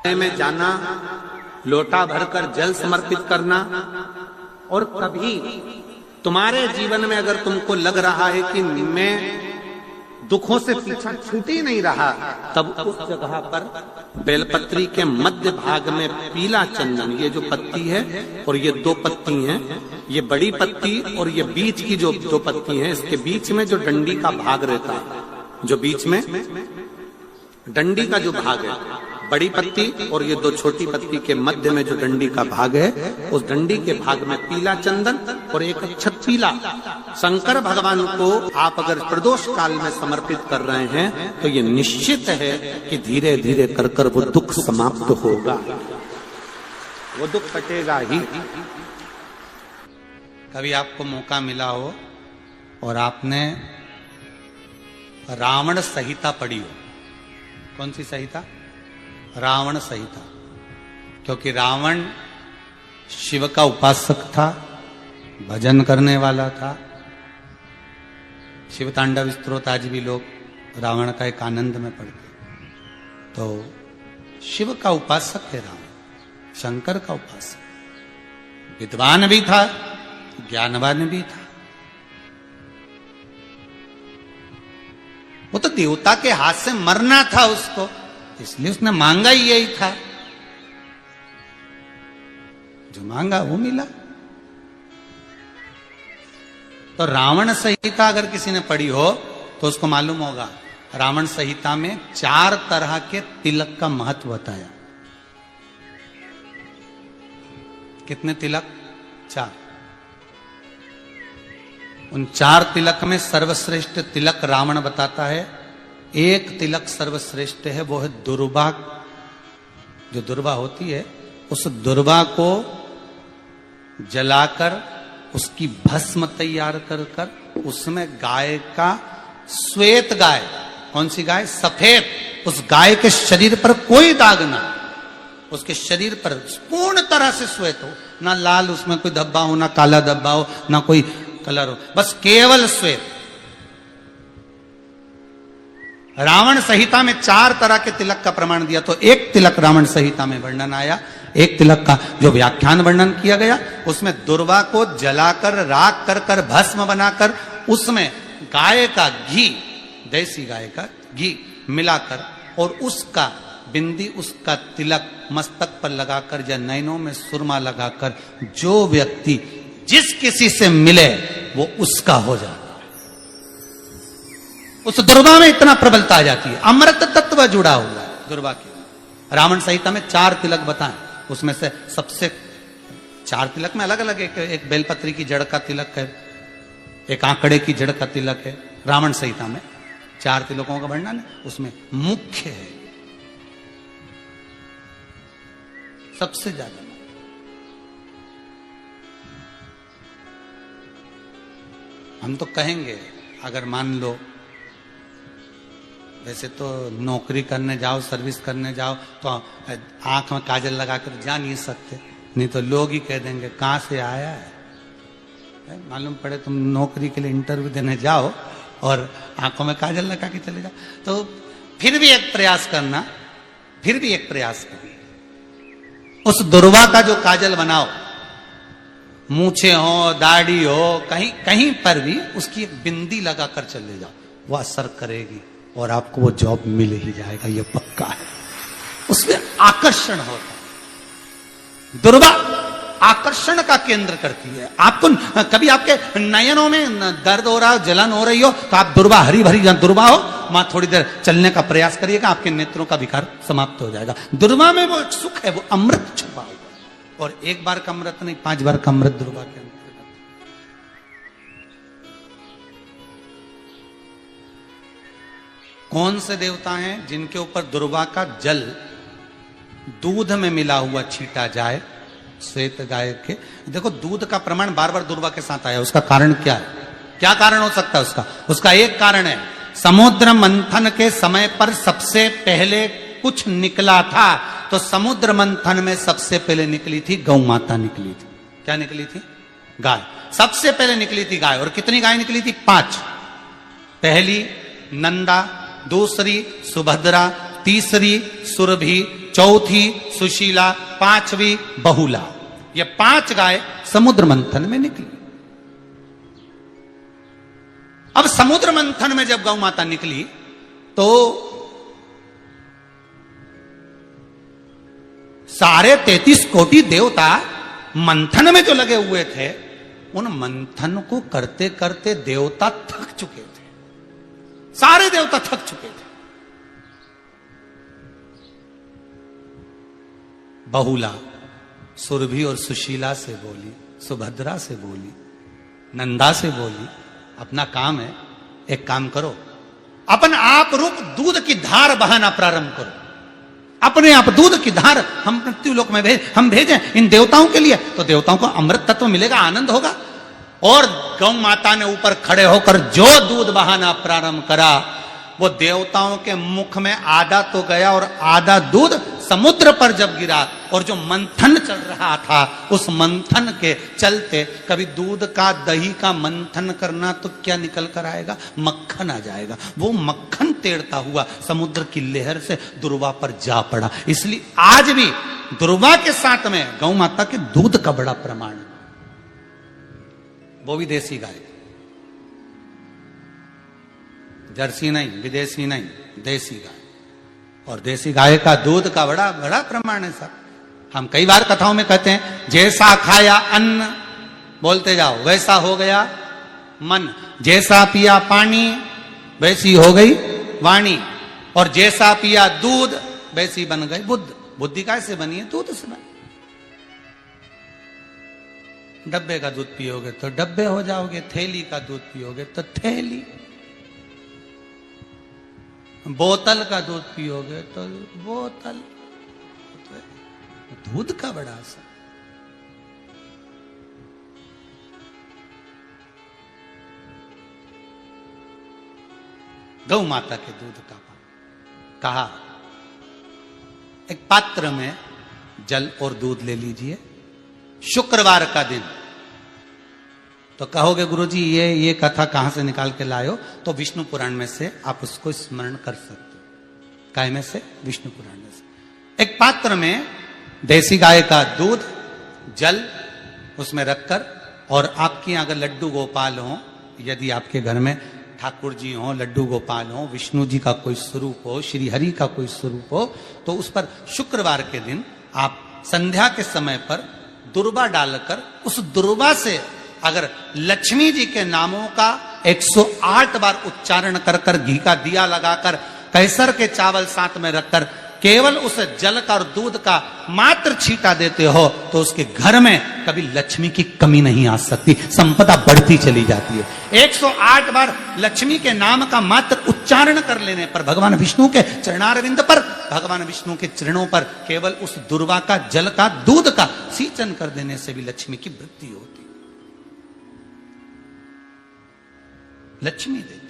में जाना, लोटा भरकर जल समर्पित करना, और कभी तुम्हारे जीवन में अगर तुमको लग रहा है कि मैं दुखों से पीछा छूट ही नहीं रहा, तब उस जगह पर बेलपत्री के मध्य भाग में पीला चंदन, ये जो पत्ती है और ये दो पत्ती हैं, ये बड़ी पत्ती और ये बीच की जो दो पत्ती हैं, इसके बीच में जो डंडी का भाग रहता है, जो बीच में डंडी का जो भाग है, बड़ी पत्ती और ये दो छोटी पत्ती के मध्य में जो डंडी का भाग है, उस डंडी के भाग में पीला चंदन और एक अक्षत पीला शंकर भगवान को आप अगर प्रदोष काल में समर्पित कर रहे हैं तो ये निश्चित है कि धीरे धीरे कर कर वो दुख समाप्त होगा, वो दुख कटेगा ही। कभी आपको मौका मिला हो और आपने रावण संहिता पढ़ी हो, कौन सी संहिता? रावण संहिता। क्योंकि रावण शिव का उपासक था, भजन करने वाला था। शिव तांडव स्तोत्र आज भी लोग रावण का एक आनंद में पढ़ते। तो शिव का उपासक है रावण, शंकर का उपासक, विद्वान भी था, ज्ञानवान भी था। वो तो देवता के हाथ से मरना था उसको, इसलिए उसने मांगा ही यही था, जो मांगा वो मिला। तो रावण संहिता अगर किसी ने पढ़ी हो तो उसको मालूम होगा, रावण संहिता में 4 तरह के तिलक का महत्व बताया। कितने तिलक? 4। उन 4 तिलक में सर्वश्रेष्ठ तिलक रावण बताता है। एक तिलक सर्वश्रेष्ठ है, वो है दुर्वा। जो दुर्वा होती है, उस दुर्वा को जलाकर उसकी भस्म तैयार कर कर उसमें गाय का, श्वेत गाय, कौन सी गाय? सफेद, उस गाय के शरीर पर कोई दाग ना, उसके शरीर पर पूर्ण तरह से श्वेत हो, ना लाल उसमें कोई धब्बा हो, ना काला धब्बा हो, ना कोई कलर हो, बस केवल श्वेत। रावण संहिता में 4 तरह के तिलक का प्रमाण दिया। तो एक तिलक रावण संहिता में वर्णन आया, एक तिलक का जो व्याख्यान वर्णन किया गया, उसमें दुर्वा को जलाकर राख कर कर भस्म बनाकर उसमें गाय का घी, देसी गाय का घी मिलाकर और उसका बिंदी, उसका तिलक मस्तक पर लगाकर या नैनों में सुरमा लगाकर जो व्यक्ति जिस किसी से मिले वो उसका हो जाता। उस दुर्वा में इतना प्रबलता आ जाती है, अमृत तत्व जुड़ा हुआ है दुर्वा के। रावण संहिता में 4 तिलक बताएं, उसमें से सबसे 4 तिलक में अलग अलग, एक बेलपत्री की जड़ का तिलक है, एक आंकड़े की जड़ का तिलक है। रावण संहिता में 4 तिलकों का वर्णन है, उसमें मुख्य है सबसे ज्यादा। हम तो कहेंगे, अगर मान लो वैसे तो नौकरी करने जाओ, सर्विस करने जाओ तो आंख में काजल लगाकर जा नहीं सकते, नहीं तो लोग ही कह देंगे कहां से आया है। मालूम पड़े तुम नौकरी के लिए इंटरव्यू देने जाओ और आंखों में काजल लगा के चले जाओ, तो फिर भी एक प्रयास करना, फिर भी एक प्रयास करना, उस दुर्वा का जो काजल बनाओ, मूछे हो, दाढ़ी हो, कहीं कहीं पर भी उसकी एक बिंदी लगाकर चले जाओ, वो असर करेगी और आपको वो जॉब मिल ही जाएगा, ये पक्का है। उसमें आकर्षण होता है, दुर्वा आकर्षण का केंद्र करती है। आपको कभी आपके नयनों में दर्द हो रहा, जलन हो रही हो, तो आप दुर्वा, हरी भरी दुर्वा हो, वहां थोड़ी देर चलने का प्रयास करिएगा, आपके नेत्रों का विकार समाप्त हो जाएगा। दुर्वा में वो एक सुख है, वो अमृत छुपा हुआ, और एक बार का अमृत नहीं, 5 बार का अमृत दुर्वा के अंदर। कौन से देवता हैं जिनके ऊपर दुर्वा का जल दूध में मिला हुआ छीटा जाए? श्वेत गाय के। देखो, दूध का प्रमाण बार बार दुर्वा के साथ आया, उसका कारण क्या है? क्या कारण हो सकता है उसका? उसका एक कारण है, समुद्र मंथन के समय पर सबसे पहले कुछ निकला था, तो समुद्र मंथन में सबसे पहले निकली थी गौ माता निकली थी। क्या निकली थी? गाय। सबसे पहले निकली थी गाय। और कितनी गाय निकली थी? 5। पहली नंदा, दूसरी सुभद्रा, तीसरी सुरभि, चौथी सुशीला, पांचवी बहुला। ये 5 गाय समुद्र मंथन में निकली। अब समुद्र मंथन में जब गौ माता निकली तो सारे 33 कोटि देवता मंथन में जो लगे हुए थे, उन मंथन को करते करते देवता थक चुके थे। सारे देवता थक चुके थे। बहुला सुरभि और सुशीला से बोली, सुभद्रा से बोली, नंदा से बोली, अपना काम है, एक काम करो, अपन आप रूप दूध की धार बहाना प्रारंभ करो। अपने आप दूध की धार हम मृत्युलोक में हम भेजें इन देवताओं के लिए, तो देवताओं को अमृत तत्व मिलेगा, आनंद होगा। और गौ माता ने ऊपर खड़े होकर जो दूध बहाना प्रारंभ करा, वो देवताओं के मुख में आधा तो गया और आधा दूध समुद्र पर जब गिरा, और जो मंथन चल रहा था उस मंथन के चलते, कभी दूध का दही का मंथन करना तो क्या निकल कर आएगा, मक्खन आ जाएगा। वो मक्खन तेड़ता हुआ समुद्र की लहर से दुर्वा पर जा पड़ा। इसलिए आज भी दुर्वा के साथ में गौ माता के दूध का बड़ा प्रमाण है। वो भी देसी गाय, जर्सी नहीं, विदेशी नहीं, देसी गाय। और देसी गाय का दूध का बड़ा बड़ा प्रमाण है सब। हम कई बार कथाओं में कहते हैं, जैसा खाया अन्न, बोलते जाओ, वैसा हो गया मन। जैसा पिया पानी, वैसी हो गई वाणी। और जैसा पिया दूध, वैसी बन गई बुद्ध। बुद्धि कैसे बनी है? दूध से बनी। डब्बे का दूध पियोगे तो डब्बे हो जाओगे, थैली का दूध पियोगे तो थैली, बोतल का दूध पियोगे तो बोतल। दूध का बड़ा असर। गौ माता के दूध का कहा, एक पात्र में जल और दूध ले लीजिए, शुक्रवार का दिन। तो कहोगे गुरुजी ये कथा कहां से निकाल के लाए हो? तो विष्णु पुराण में से आप उसको स्मरण कर सकते हो। काय में से? विष्णु पुराण में से। एक पात्र में देसी गाय का दूध, जल उसमें रखकर, और आपके अगर लड्डू गोपाल हो, यदि आपके घर में ठाकुर जी हो, लड्डू गोपाल हो, विष्णु जी का कोई स्वरूप हो, श्री हरि का कोई स्वरूप हो, तो उस पर शुक्रवार के दिन आप संध्या के समय पर दुर्वा डालकर, उस दुर्वा से अगर लक्ष्मी जी के नामों का 108 बार उच्चारण कर कर, घी का दिया लगाकर, कैसर के चावल साथ में रखकर, केवल उस जल का और दूध का मात्र छींटा देते हो, तो उसके घर में कभी लक्ष्मी की कमी नहीं आ सकती, संपदा बढ़ती चली जाती है। 108 बार लक्ष्मी के नाम का मात्र उच्चारण कर लेने पर, भगवान विष्णु के चरणारविंद पर, भगवान विष्णु के चरणों पर केवल उस दुर्वा का, जल का, दूध का सिंचन कर देने से भी लक्ष्मी की वृद्धि होती, लक्ष्मी देती।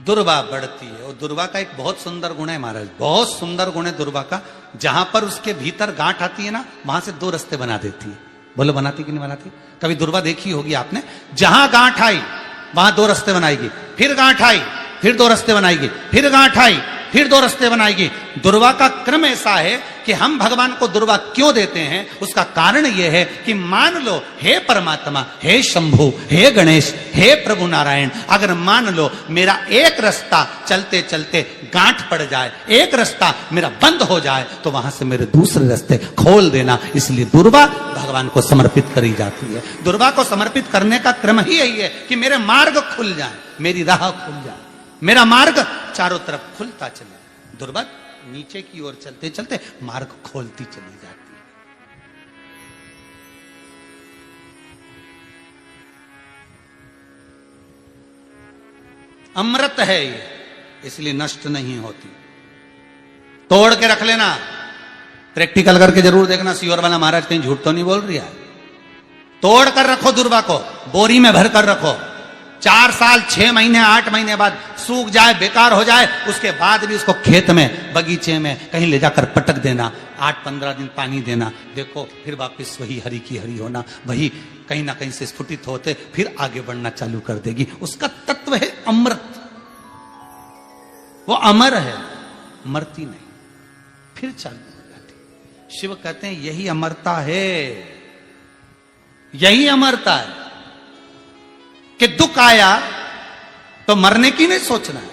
दुर्वा बढ़ती है, और दुर्वा का एक बहुत सुंदर गुण है महाराज, बहुत सुंदर गुण है दुर्वा का। जहां पर उसके भीतर गांठ आती है ना, वहां से 2 रास्ते बना देती है। बोलो बनाती कि नहीं बनाती? कभी दुर्वा देखी होगी आपने? जहां गांठ आई वहां 2 रास्ते बनाएगी, फिर गांठ आई फिर 2 रास्ते बनाएगी, फिर गांठ आई फिर 2 रास्ते बनाएगी। दुर्वा का क्रम ऐसा है कि हम भगवान को दुर्वा क्यों देते हैं, उसका कारण यह है कि मान लो, हे परमात्मा, हे शंभु, हे गणेश, हे प्रभु नारायण, अगर मान लो मेरा एक रास्ता चलते चलते गांठ पड़ जाए, एक रास्ता मेरा बंद हो जाए, तो वहां से मेरे दूसरे रास्ते खोल देना। इसलिए दुर्वा भगवान को समर्पित करी जाती है। दुर्वा को समर्पित करने का क्रम ही यही है कि मेरे मार्ग खुल जाए, मेरी राह खुल जाए, मेरा मार्ग चारों तरफ खुलता चले। दुर्वा नीचे की ओर चलते चलते मार्ग खोलती चली जाती है। अमृत है ये, इसलिए नष्ट नहीं होती। तोड़ के रख लेना, प्रैक्टिकल करके जरूर देखना, सियोर वाला महाराज कहीं झूठ तो नहीं बोल रही है। तोड़ कर रखो दुर्वा को, बोरी में भर कर रखो, 4 साल 6 महीने 8 महीने बाद सूख जाए, बेकार हो जाए, उसके बाद भी उसको खेत में, बगीचे में कहीं ले जाकर पटक देना, 8-15 दिन पानी देना, देखो फिर वापस वही हरी की हरी होना, वही कहीं ना कहीं से स्फुटित होते फिर आगे बढ़ना चालू कर देगी। उसका तत्व है अमृत, वो अमर है, मरती नहीं, फिर चालू हो जाती। शिव कहते हैं यही अमरता है, यही अमरता है कि दुख आया तो मरने की नहीं सोचना है।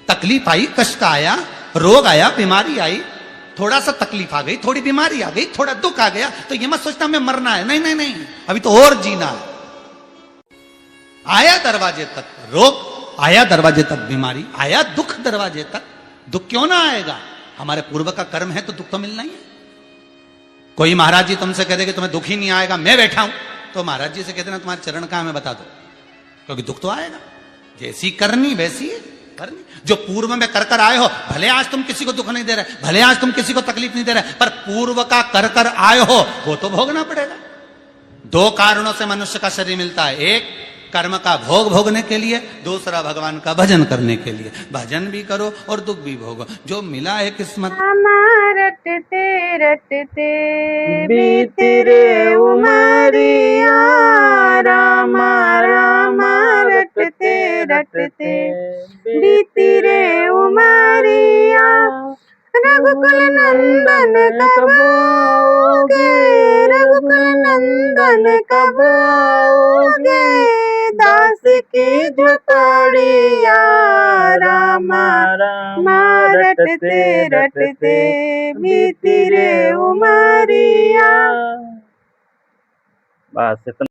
तकलीफ आई, कष्ट आया, रोग आया, बीमारी आई, थोड़ा सा तकलीफ आ गई, थोड़ी बीमारी आ गई, थोड़ा दुख आ गया, तो ये मत सोचना हमें मरना है, नहीं नहीं नहीं, अभी तो और जीना है। आया दरवाजे तक रोग, आया दरवाजे तक बीमारी, आया दुख दरवाजे तक, दुख क्यों ना आएगा? हमारे पूर्व का कर्म है तो दुख तो मिलना ही है। कोई महाराज जी तुमसे कह दे कि तुम्हें दुख ही नहीं आएगा, मैं बैठा हूं, तो महाराज जी से कहते ना तुम्हारे चरण कहां हमें बता दो, क्योंकि दुख तो आएगा। जैसी करनी वैसी करनी। जो पूर्व में कर कर आए हो, भले आज तुम किसी को दुख नहीं दे रहे, भले आज तुम किसी को तकलीफ नहीं दे रहे, पर पूर्व का कर कर आए हो वो तो भोगना पड़ेगा। 2 कारणों से मनुष्य का शरीर मिलता है, एक कर्म का भोग भोगने के लिए, दूसरा भगवान का भजन करने के लिए। भजन भी करो और दुख भी भोगो, जो मिला है किस्मत। रटते रटते बीती रे उमरिया, रामा रामा रटते रटते बीती रे उमरिया, रघुकुल नंदन कब आओगे, रघुकुल नंदन कब आओगे, दास की झोपड़िया, रामा रामा रटते रटते बीती रे उमरिया। बस इतना।